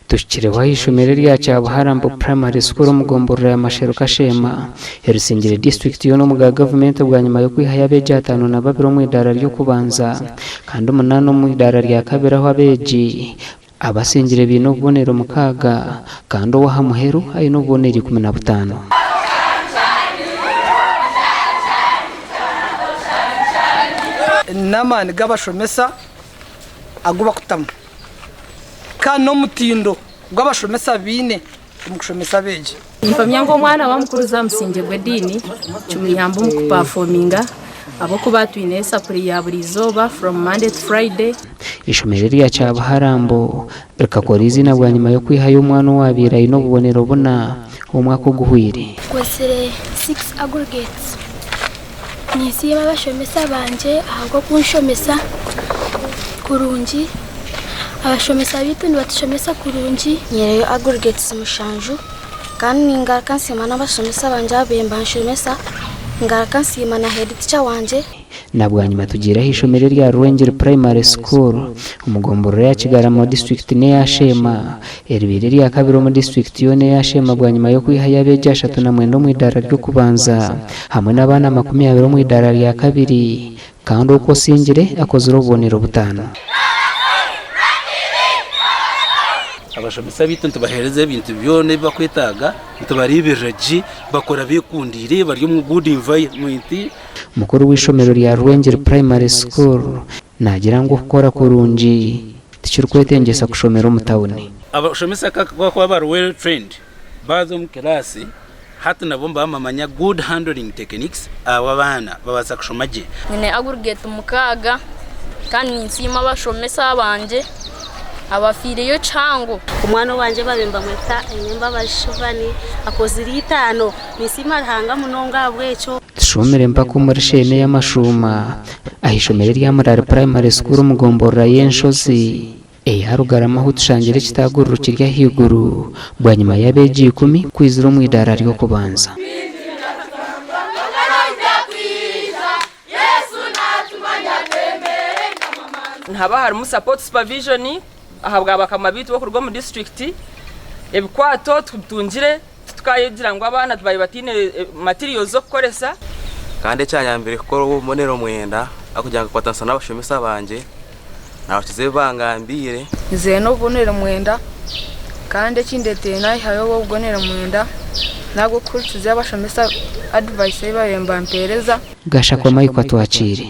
Tushikire ishomero rya Cyabuharambo Primary School mugomborera ya Mashero Kashema Rusengero district yo no mu government bwa nyuma yo kwiha yabeje 5 na 2 mu idara ryo kubanza kandi 8 mu idara rya kabiri aho abeje abasengere bino bonero mukaga kandi wa hamuheru ari no boneri 15 namani gabashomesa aguba kutamu kano mutindo gwabashomesa bine umushomesa beje impamyango mwana wa mukuru za musingirwe dini cyumuyambo mu performinga abo kubatwinesa kuri ya buri zoba from Monday to Friday. Ishomero rya Cyabuharambo rekakora izina bwa nyuma yo kwiha y'umwana wabira ino bubonero bona umwaka guhwire kwesere 6 aggregates nisi y'abashomesa banje ahubwo kunshomesa kurungi abashomesa bitu nibatishomesa kurungi nyereyo aggregates mushanju kandi ingaruka nsima n'abashomesa banje abemba nshomesa ingaruka nsima na head teacher wanje nabwa nyuma tugira ishomero rya Ruhengeri Primary School umugomboro ya Kigarama district ne yashema eribere rya kabiri mu district yo ne yashema bwa nyuma yo kwiha yabeje 3 na 9 mu idara ryo kubanza hamwe n'abana 20 mu idara rya kabiri kandi uko singire akoze urubonero butano abashomesa bitu ntubahereze ibintu byone bakwitaga ntubaribejeje bakora bikundire bari mu good environment. Mukuru w'ishomero rya Ruhengeri Primary School nagira ngo ukora kurungi tikirkwetengesa kushomera umutawuni abashomesa kwa bari well trained bazo mu class hata nabomba bamamanya good handling techniques abana babaza kushomaje nyine aggregate mukaga kandi nsima abashomesa banje abafiriyo chango umwana wanje babemba mweta enyemba bashivani akoziri 5 nisima hanga munonga bwecho shomere mpako muri shene y'amashuma ahishomere rya Murari Primary School mugomborera y'enshozi Harugarama aho tushangire kitagururu kirya higuru bwa nyuma yabeje 10 kwizira mu idara ryo kubanza ntaba hari mu support supervision ahabwa bakamabitu bo kurwa mu district ebikwato tungire tukayigira ngo abana tubaye batine materials zo gukoresa kandi cyanyambere ko monero mwenda akugira ngo kwatansa n'abashomesa banje nabakize bangambire ize no bonero mwenda kandi kindete nayi hayo bo bonero mwenda nago kurituze abashomesa advice bayemba mpereza gasha kwa mayiko twacire